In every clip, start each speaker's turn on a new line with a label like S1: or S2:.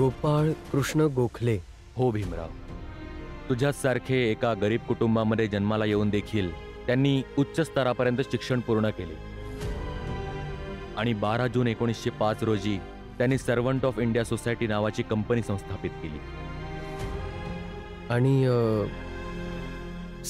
S1: गोपाळ कृष्ण गोखले.
S2: हो भीमराव, तुझ्यासारखे एका गरीब कुटुंबामध्ये जन्माला येऊन देखील त्यांनी उच्च स्तरापर्यंत शिक्षण पूर्ण केले आणि 12 जून 1905 रोजी त्यांनी सर्वंट ऑफ इंडिया सोसायटी नावाची कंपनी संस्थापित केली.
S1: आणि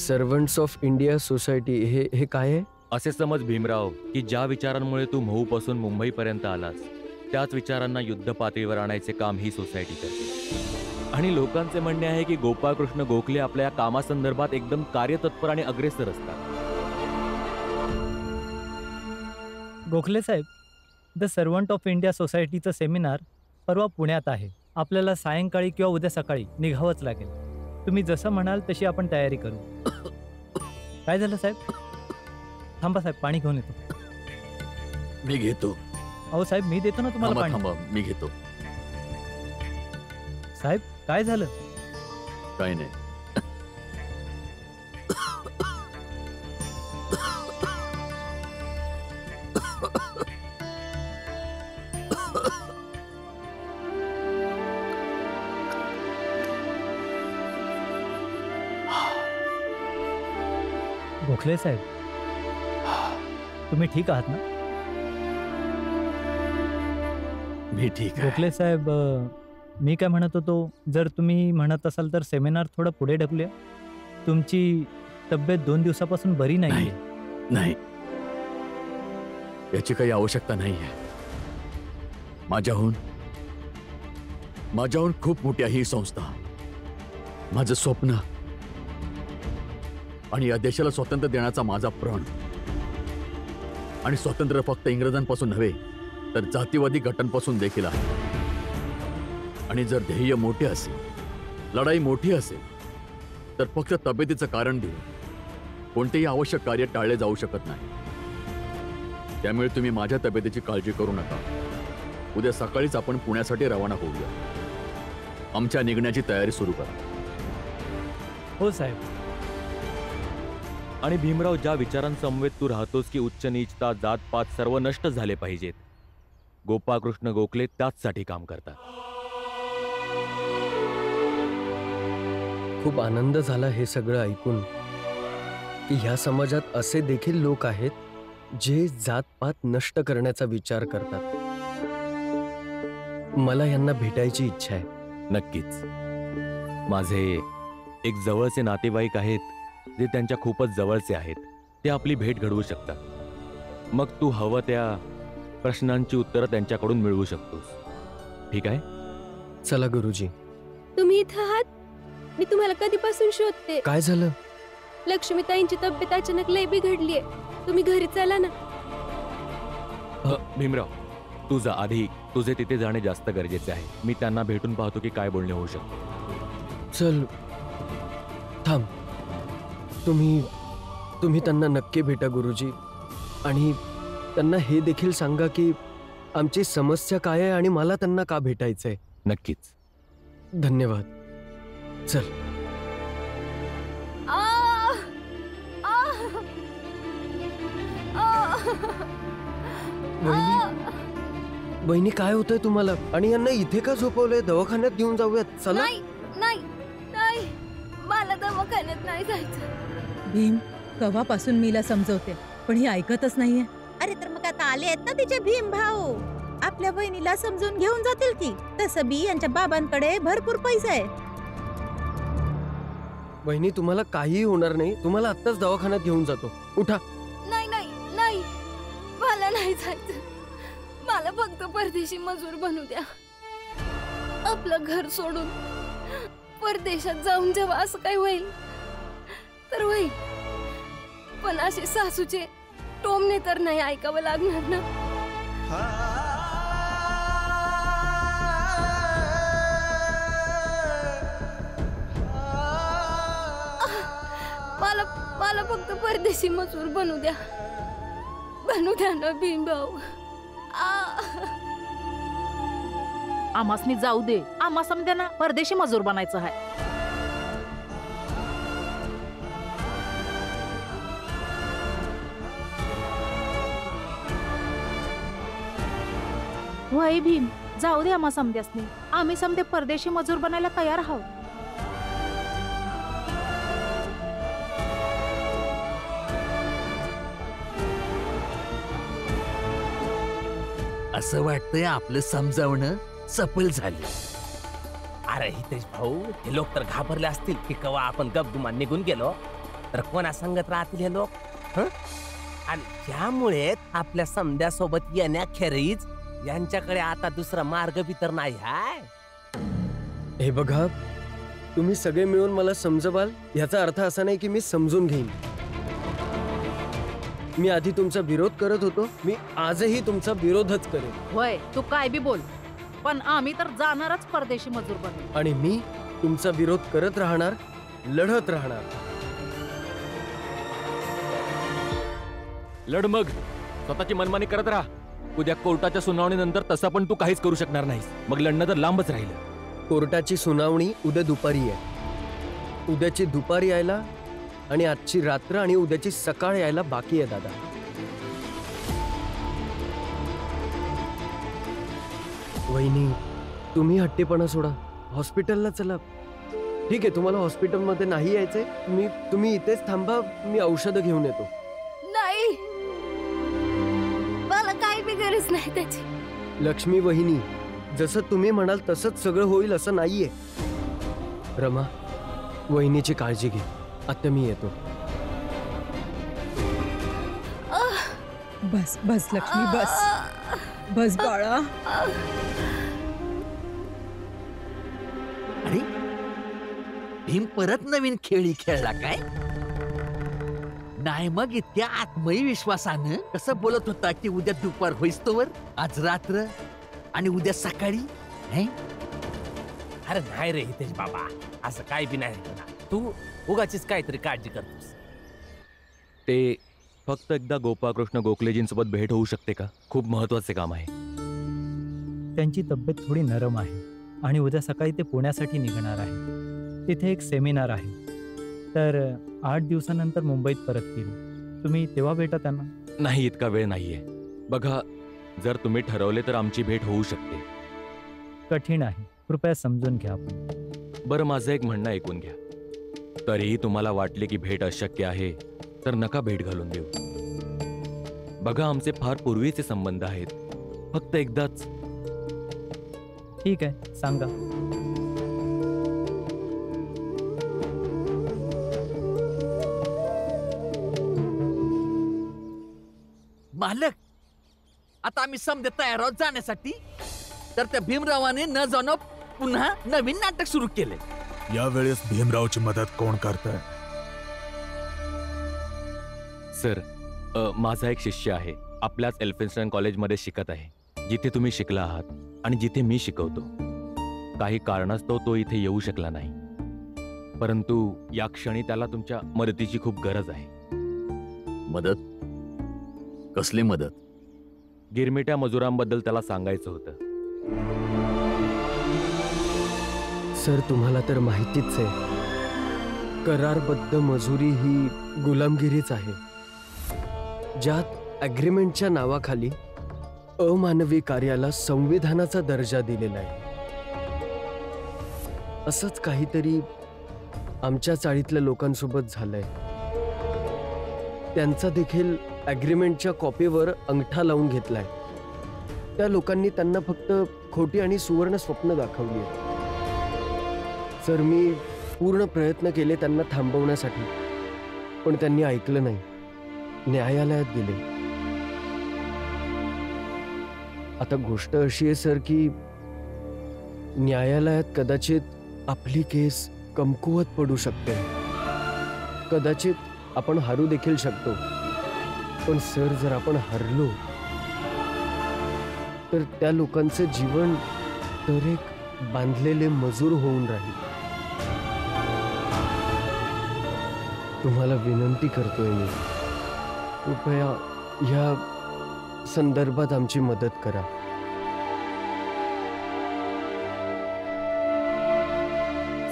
S1: सर्वंट्स ऑफ इंडिया सोसायटी हे काय आहे?
S2: असे समज भीमराव की ज्या विचारांमुळे तू महूपासून मुंबईपर्यंत आलास त्याच विचारांना युद्ध पातळीवर आणायचे काम ही सोसायटी करते. आणि लोकांचे म्हणणे आहे की गोपाळकृष्ण गोखले आपल्या कामासंदर्भात एकदम कार्यतत्पर आणि अग्रेसर असतात.
S3: Gokhale saheb, the servant of India सोसायटीचं सेमिनार परवा पुण्यात आहे. आपल्याला सायंकाळी किंवा उद्या सकाळी निघावंच लागेल. तुम्ही जसं म्हणाल तशी आपण तयारी करू. काय झालं साहेब? थांबा साहेब, पाणी घेऊन येतो.
S4: मी घेतो.
S3: अहो साहेब, मी देतो ना तुम्हाला पाणी.
S4: थांबा, मी घेतो.
S3: साहेब, काय झालं?
S4: काय नाही.
S3: गोखले साहेब, तुम्ही ठीक आहात ना?
S4: मी ठीक आहे.
S3: गोखले साहेब, मी काय म्हणत होतो, जर तुम्ही म्हणत असाल तर सेमिनार थोडं पुढे ढकलूया. तुमची तब्येत 2 दिवसापासून बरी नाही.
S4: नाही, याची काही आवश्यकता नाही आहे. माझ्याहून खूप मोठी आहे ही संस्था. माझं स्वप्न आणि या देशाला स्वातंत्र्य देण्याचा माझा प्रण. आणि स्वातंत्र्य फक्त इंग्रजांपासून नव्हे तर जातीवादी गटांपासून देखील आहे. आणि जर ध्येय मोठे असेल, लढाई मोठी असेल, तर फक्त तब्येतीचं कारण देऊन कोणतेही आवश्यक कार्य टाळले जाऊ शकत नाही. त्यामुळे तुम्ही माझ्या तब्येतीची काळजी करू नका. उद्या सकाळीच आपण पुण्यासाठी रवाना होऊया. आमच्या निघण्याची तयारी सुरू करा.
S3: हो साहेब.
S2: आणि भीमराव, ज्या विचारांसमवेत तू राहतोस की उच्च नीचता जातपात सर्व नष्ट झाले पाहिजेत, गोपाळकृष्ण गोखले त्याचसाठी काम करतात.
S1: खूप आनंद झाला हे सगळं ऐकून की ह्या समाजात असे देखील लोक आहेत जे जातपात नष्ट करण्याचा विचार करतात. मला यांना भेटायची इच्छा आहे.
S2: नक्कीच. माझे एक जवळचे नातेवाईक आहेत जे त्यांच्या खूपच जवळचे आहेत. ते आपली भेट घडवू शकतात. मग तू हवं त्या प्रश्नांची उत्तरं त्यांच्याकडून मिळवू शकतोस. ठीक आहे?
S1: चला गुरुजी.
S5: तुम्ही इथं आहात? मी तुम्हाला कधीपासून शोधते.
S1: काय झालं?
S5: लक्ष्मीताईंची तब्येत अचानक लय बिघडलीये. तुम्ही घरी चला ना.
S2: भीमराव, तू जा. आधी तुझे तिथे जाणे जास्त गरजेचे आहे. मी त्यांना भेटून पाहतो की काय बोलणे होऊ शकते.
S1: चल, थांब. तुम्ही त्यांना नक्की भेटा गुरुजी. आणि त्यांना हे देखील सांगा की आमची समस्या काय आहे आणि मला त्यांना का भेटायचंय.
S2: नक्कीच.
S1: धन्यवाद. चल. वहिनी, काय होतंय तुम्हाला? आणि यांना इथे का झोपवलंय? दवाखान्यात घेऊन जाऊयात. चला.
S5: नाही नाही नाही, मला दवाखान्यात नाही जायचं.
S6: भीम, कवापासून मीला समजवते पण ही ऐकतच नाहीये. अरे तर मग आता आले आहेत ना तिचे भीम भाऊ. आपल्या बहिणीला समजून घेऊन जातील की. तसं बी यांच्या बाबांकडे भरपूर पैसे आहे.
S1: वहिनी, तुम्हाला काहीही होणार नाही. तुम्हाला आत्ताच दवाखान्यात घेऊन जातो. उठा.
S5: नाही नाही नाही, मला नाही जायचं. मला फक्त परदेशी मजूर बनू द्या. आपलं घर सोडून परदेशात जाऊन जेव्हा असं काय होईल तर होईल, पण असे सासूचे टोमणे तर नाही ऐकावं लागणार ना. मला फक्त परदेशी मजूर बनू द्या ना भीमभाऊ.
S7: आमासनी जाऊ दे. आम्हा समजा ना परदेशी मजूर बनायचं आहे. वय भीम, जाऊ दे आम्हा समद्यासनी. आम्ही समजे परदेशी मजूर बनायला तयार आहोत.
S8: असं वाटतंय आपलं समजावणं सफल झालं.
S9: अरे हितेश भाऊ, हे लोक तर घाबरले असतील की कवा आपण गपगुमान निघून गेलो तर कोणा संगत राहतील हे लोक. हं? आणि त्यामुळे आपल्या समद्यासोबत येण्याखेरीज यांच्याकडे आता दुसरा मार्ग बी तर नाही हाय.
S1: हे बघा, तुम्ही सगळे मिळून मला समजवाल याचा अर्थ असा नाही की मी समजून घेईन. मी आधी तुमचा विरोध करत होतो, मी आजही तुमचा विरोधच करेन.
S7: होय, तू काय बी बोल, पण आम्ही तर जाणारच परदेशी मजूर बनू.
S1: आणि मी तुमचा विरोध करत राहणार, लढत राहणार.
S2: लढ मग, स्वतःची मनमानी करत राहा. उद्या कोर्टाच्या सुनावणीनंतर तसं पण तू काहीच करू शकणार नाहीस. मग लढणं तर लांबच राहिलं.
S1: कोर्टाची सुनावणी उद्या दुपारी आहे. उद्याची दुपारी यायला आणि आजची रात्र आणि उद्याची सकाळ यायला बाकी आहे दादा. वहिनी, तुम्ही हट्टीपणा सोडा, हॉस्पिटलला चला. ठीक आहे, तुम्हाला हॉस्पिटलमध्ये नाही यायचंय, तुम्ही इथेच थांबा, मी औषधं घेऊन येतो.
S5: नाही, मला काही बी गरज नाही त्याची.
S1: लक्ष्मी वहिनी, जसं तुम्ही म्हणाल तसंच सगळं होईल असं नाहीये. रमा, वहिनीची काळजी घे. आता मी येतो.
S6: बस बस लक्ष्मी, बस बस बाळा.
S8: अरे भीम परत नवीन खेळी खेळला काय? नाही मग इतक्या आत्मही विश्वासानं कसं बोलत होता की उद्या दुपार होईस्तोवर, आज रात्र आणि उद्या सकाळी.
S9: अरे नाही रे हितेश बाबा, असं काय बी नाही. तू उगाचीच काहीतरी काळजी करतोस.
S2: ते फक्त एकदा गोपाळकृष्ण गोखलेजींसोबत भेट होऊ शकते का? खूप महत्वाचे काम आहे.
S3: त्यांची तब्येत थोडी नरम आहे आणि उद्या सकाळी ते पुण्यासाठी निघणार आहे. तिथे एक सेमिनार आहे, तर 8 दिवसानंतर मुंबईत परततील. तुम्ही तेव्हा भेटा त्यांना.
S2: नाही, इतका वेळ नाहीये. बघा, जर तुम्ही ठरवले तर आमची भेट होऊ शकते.
S3: कठीण आहे, कृपया समजून घ्या. आपण
S2: बरं, माझं एक म्हणणं ऐकून घ्या. तरीही तुम्हाला वाटले की भेट अशक्य आहे तर नका भेट घालून देऊ. बघा, आमचे फार पूर्वीचे संबंध आहेत. फक्त एकदाच.
S3: ठीक आहे, सांगा.
S8: मालक, आता आम्ही समजे तयार आहोत जाण्यासाठी. तर त्या भीमरावाने न जाणं पुन्हा नवीन नाटक सुरू केले.
S10: यावेळेस भीमरावची मदत कोण करतंय?
S2: सर, माझा एक शिष्य आहे, आपल्याच एल्फिन्स्टन कॉलेजमध्ये शिकत आहे, जिथे तुम्ही शिकला आहात आणि जिथे मी शिकवतो. काही कारणास्तव तो इथे येऊ शकला नाही, परंतु या क्षणी त्याला तुमच्या मदतीची खूप गरज आहे.
S4: मदत? कसली मदत?
S2: गिरमिट्या मजुरांबद्दल त्याला सांगायचं होतं.
S1: सर, तुम्हाला तर माहितीच आहे, करारबद्ध मजुरी ही गुलामगिरीच आहे, ज्यात अग्रीमेंटच्या नावाखाली अमानवी कार्याला संविधानाचा दर्जा दिलेला आहे. असंच काहीतरी आमच्या चाळीतल्या लोकांसोबत झालंय. त्यांचा देखील अग्रीमेंटच्या कॉपीवर अंगठा लावून घेतलाय. त्या लोकांनी त्यांना फक्त खोटी आणि सुवर्ण स्वप्न दाखवली आहेत. सर, मी पूर्ण प्रयत्न केले त्यांना थांबवण्यासाठी, पण त्यांनी ऐकलं नाही. न्यायालयात गेले. आता गोष्ट अशी आहे सर की न्यायालयात कदाचित आपली केस कमकुवत पडू शकते. कदाचित आपण हारू देखील शकतो. पण सर, जर आपण हरलो तर त्या लोकांचं जीवन तर एक बांधलेले मजूर होऊन राहील. तुम्हाला विनंती करतोय मी, कृपया ह्या संदर्भात आमची मदत करा.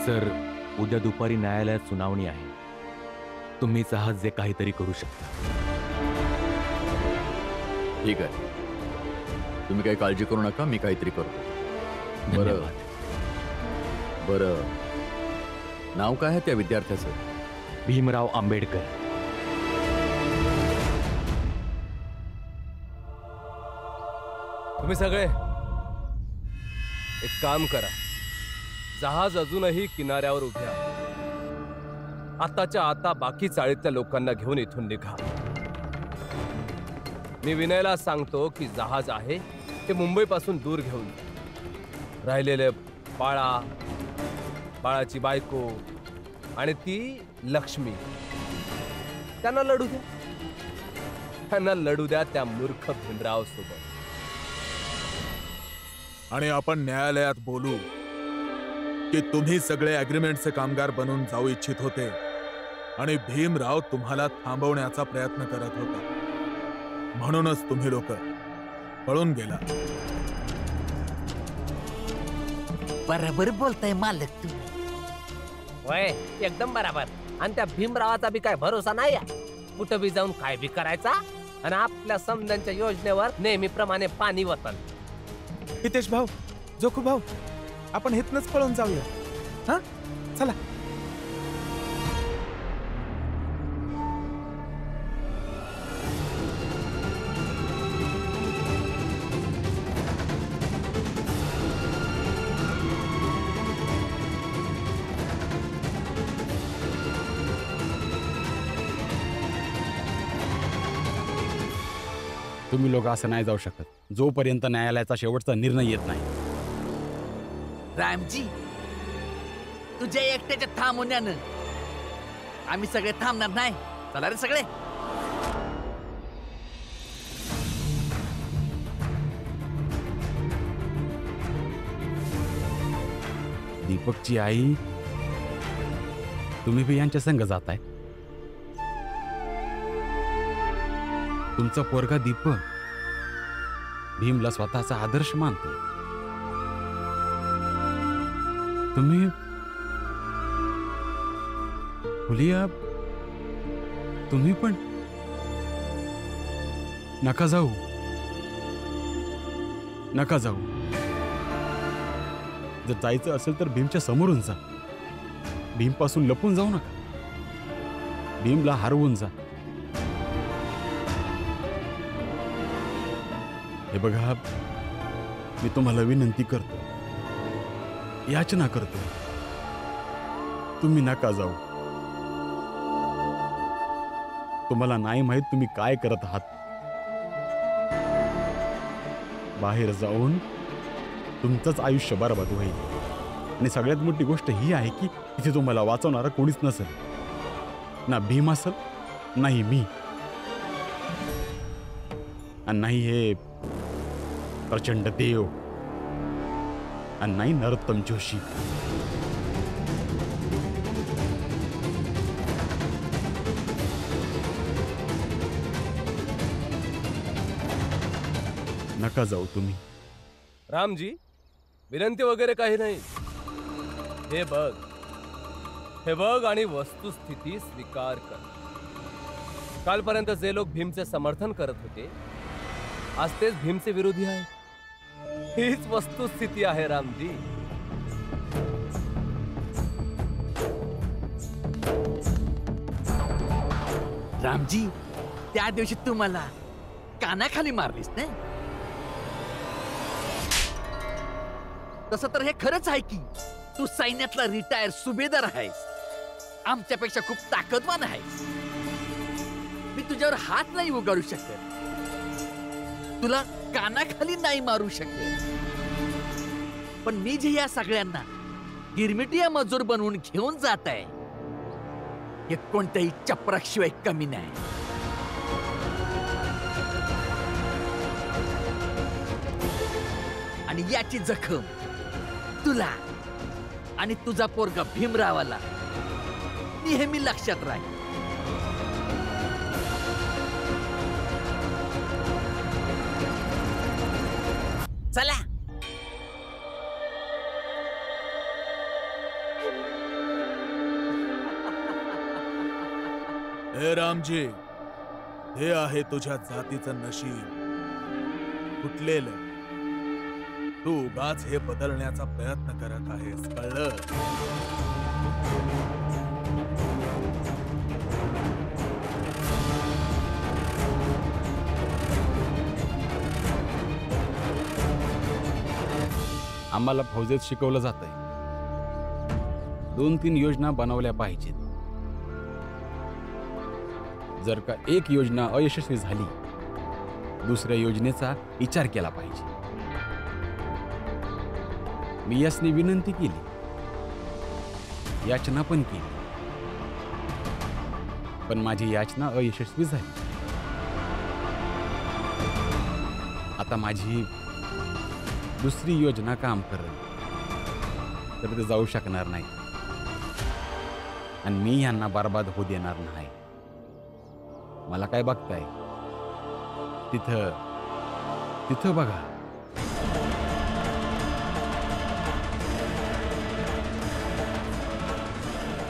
S2: सर, उद्या दुपारी न्यायालयात सुनावणी आहे. तुम्हीच आहात जे काहीतरी करू शकता.
S4: ठीक आहे, तुम्ही काही काळजी करू नका, मी काहीतरी करतो. बरं,
S2: धन्यवाद.
S4: बरं, नाव काय आहे त्या विद्यार्थ्याचं?
S2: भीमराव आंबेडकर.
S11: तुम्ही सगळे एक काम करा, जहाज अजूनही किनाऱ्यावर उभे आहे. आताच्या आता बाकी चाळीतल्या लोकांना घेऊन इथून निघा. मी विनयला सांगतो की जहाज आहे ते मुंबईपासून दूर घेऊन जा. राहिलेले बाळा, बाळाची बायको आणि ती लक्ष्मी, त्यांना लढू द्या. त्यांना लढू द्या त्या मूर्ख भीमराव सोबत.
S10: आणि आपण न्यायालयात बोलू की तुम्ही सगळे अग्रीमेंटचे कामगार बनून जाऊ इच्छित होते आणि भीमराव तुम्हाला थांबवण्याचा प्रयत्न करत होता, म्हणूनच तुम्ही लोक पळून गेला.
S8: बरोबर बोलताय मालक तू.
S9: वय एकदम बराबर. आणि त्या भीमरावाचा बी काय भरोसा नाही आहे. कुठं बी जाऊन काय बी करायचा आणि आपल्या समजांच्या योजनेवर नेहमीप्रमाणे पाणी वतन.
S12: हितेश भाऊ, जोखू भाऊ, आपण इथनच पळून जाऊया. हा, चला.
S13: तुम्ही लोक असं नाही जाऊ शकत जोपर्यंत न्यायालयाचा शेवटचा निर्णय येत नाही.
S8: रामजी, तुझ्या एकट्याच्या थांबवण्यानं आम्ही सगळे थांबणार नाही. चला रे सगळे.
S13: दीपकची आई, तुम्ही बी यांच्या संग जाताय. तुमचा पोरगा दीपक भीमला स्वतःचा आदर्श मानतो. तुम्ही फुलिया, तुम्ही पण नका जाऊ, नका जाऊ. जर जायचं असेल तर भीमच्या समोरून जा. भीम पासून लपून जाऊ नका. भीमला हरवून जा. हे बघा, मी तुम्हाला विनंती करतो, याचना करतो, तुम्ही नका जाऊ. तुम्हाला नाही माहित तुम्ही काय करत आहात. बाहेर जाऊन तुमचंच आयुष्य बरबाद होईल. आणि सगळ्यात मोठी गोष्ट ही आहे की तिथे तुम्हाला वाचवणारा कोणीच नसेल. ना भीम असेल, नाही मी, आणि नाही हे प्रचंड देव, आणि नाही नरोत्तम जोशी. नका जाऊ तुम्ही.
S11: रामजी, विनंती वगैरे काही नाही. हे बघ, हे बघ आणि वस्तुस्थिती स्वीकार कर. कालपर्यंत जे लोक भीमचे समर्थन करत होते आज तेच भीमचे विरोधी आहे. हीच वस्तुस्थिती आहे रामजी.
S8: रामजी, त्या दिवशी तू मला कानाखाली मारलीस ना, तसं तर हे खरंच आहे की तू सैन्यातला रिटायर सुभेदार आहेस. आमच्यापेक्षा खूप ताकदवान आहेस. मी तुझ्यावर हात नाही उगाडू शकत, तुला कानाखाली नाही मारू शकत. पण मी जे या सगळ्यांना गिरमिटिया मजूर बनवून घेऊन जात आहे हे कोणत्याही चपराशिवाय कमी नाही. आणि याची जखम तुला आणि तुझा पोरगा भीमरावाला नेहमी लक्षात राहील. चला.
S10: हे रामजी, हे आहे तुझ्या जातीचं नशीब. फुटलेलं, तू उगाच हे बदलण्याचा प्रयत्न करत आहेस, कळलं?
S13: आम्हाला फौजेत शिकवलं जातंय 2-3 योजना बनवल्या पाहिजेत. जर का एक योजना अयशस्वी झाली, दुसऱ्या योजनेचा विचार केला पाहिजे. मी यासनी विनंती केली, याचना पण केली, पण माझी याचना अयशस्वी झाली. आता माझी दुसरी योजना काम करेल तर ते जाऊ शकणार नाही, आणि मी यांना बर्बाद होऊ देणार नाही. मला काय बघताय? तिथं बघा.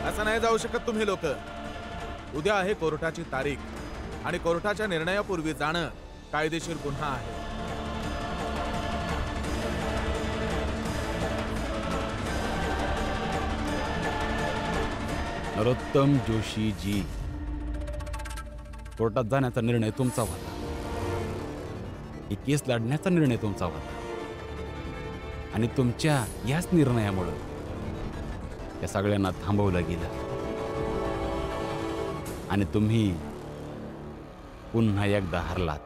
S10: असं नाही जाऊ शकत तुम्ही लोक. उद्या आहे कोर्टाची तारीख, आणि कोर्टाच्या निर्णयापूर्वी जाणं कायदेशीर गुन्हा आहे.
S13: नरोत्तम जोशी जी, कोर्टात जाण्याचा निर्णय तुमचा होता. ही केस लढण्याचा निर्णय तुमचा होता, आणि तुमच्या याच निर्णयामुळे या सगळ्यांना थांबवलं गेलं, आणि तुम्ही पुन्हा एकदा हरलात.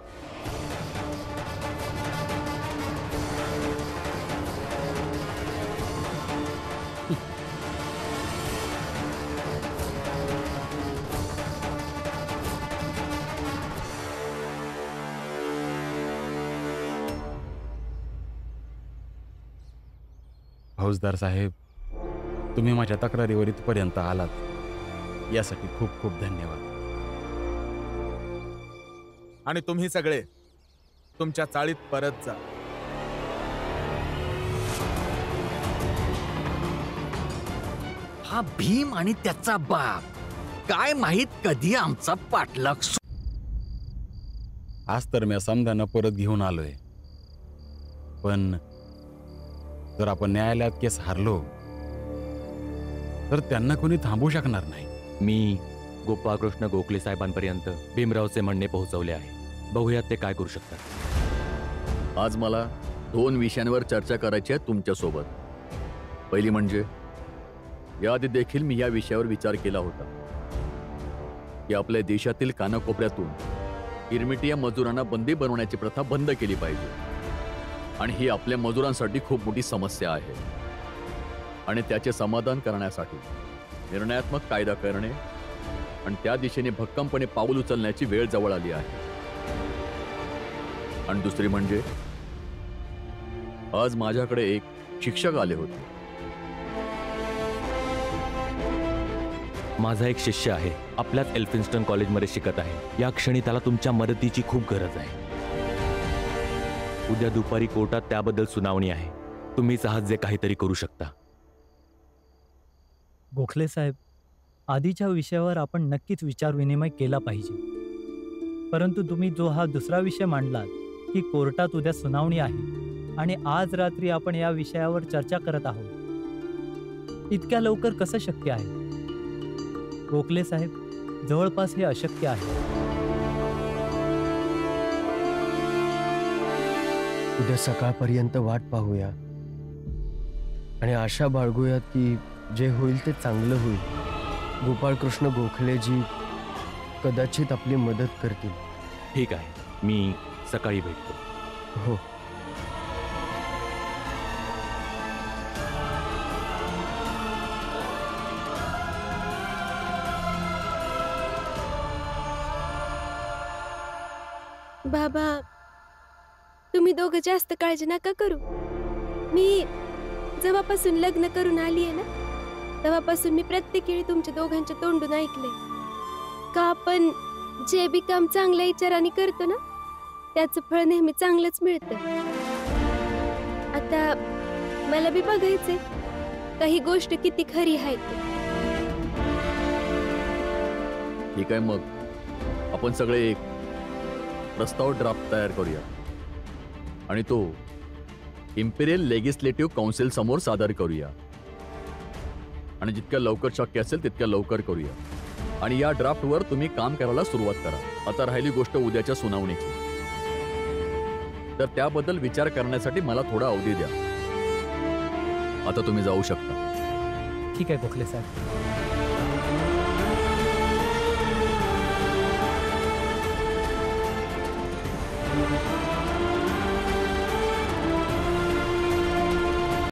S13: फौजदार साहेब, तुम्ही माझ्या तक्रारीवर इथपर्यंत आलात, यासाठी खूप खूप धन्यवाद.
S10: आणि तुम्ही सगळे तुमच्या चाळीत परत जा.
S8: हा भीम आणि त्याचा बाप काय माहित कधी आमचा पाठलाग
S13: आज तर मी समजानं परत घेऊन आलोय, पण जर आपण न्यायालयात केस हारलो तर त्यांना कोणी थांबवू शकणार नाही.
S2: मी गोपाळकृष्ण गोखले साहेबांपर्यंत भीमरावचे म्हणणे पोहोचवले आहे. बघूयात ते काय करू शकतात.
S4: आज मला 2 विषयांवर चर्चा करायची आहे तुमच्यासोबत. पहिली म्हणजे, याआधी देखील मी या विषयावर विचार केला होता की आपल्या देशातील कानाकोपऱ्यातून इरमिटी या मजुरांना बंदी बनवण्याची प्रथा बंद केली पाहिजे, आणि ही आपल्या मजुरांसाठी खूप मोठी समस्या आहे. आणि त्याचे समाधान करण्यासाठी निर्णयात्मक कायदा करणे आणि त्या दिशेने भक्कमपणे पाऊल उचलण्याची वेळ जवळ आली आहे. आणि दुसरी म्हणजे, आज माझ्याकडे एक शिक्षक आले होते.
S2: माझा एक शिष्य आहे, आपल्याच एल्फिन्स्टन कॉलेजमध्ये शिकत आहे. या क्षणी त्याला तुमच्या मदतीची खूप गरज आहे. उद्या दुपारी कोर्टात त्याबद्दल सुनावणी आहे. तुम्हीच आहात जे काहीतरी करू शकता.
S3: गोखले साहेब, आधीच्या विषयावर आपण नक्कीच विचारविनिमय केला पाहिजे, परंतु तुम्ही जो हा दुसरा विषय मांडलात की कोर्टात उद्या सुनावणी आहे आणि आज रात्री आपण या विषयावर चर्चा करत आहोत, इतक्या लवकर कसं शक्य आहे? गोखले साहेब, जवळपास हे अशक्य आहे.
S1: उद्या सकाळपर्यंत वाट पाहूया आणि आशा बाळगूयात की जे होईल ते चांगलं होईल. गोपाळकृष्ण गोखलेजी कदाचित आपली मदत करतील.
S2: ठीक आहे, मी सकाळी भेटतो.
S1: हो.
S5: बाबा, तुम्ही दोघं जास्त काळजी नका करू. मी जेव्हापासून लग्न करून आली आहे ना, तेव्हापासून मी प्रत्येक वेळी तुमच्या दोघांच्या तोंडून ऐकले का आपण जे बी काम चांगल्या विचाराने करतो ना, त्याचं फळ नेहमी चांगलंच मिळतं. आता मला बी बघायचंय काही गोष्ट किती खरी आहे ते.
S4: ठीक आहे, मग आपण सगळे एक प्रस्ताव ड्राफ्ट तयार करूया आणि तो इम्पिरियल लेजिस्लेटिव्ह काउन्सिल समोर सादर करूया आणि जितक्या लवकर शक्य असेल तितक्या लवकर करूया आणि या ड्राफ्टवर तुम्ही काम करायला सुरुवात करा. आता राहिली गोष्ट उद्याच्या सुनावणीची, तर त्याबद्दल विचार करण्यासाठी मला थोडा अवधी द्या. आता तुम्ही जाऊ शकता.
S3: ठीक आहे गोखले साहेब.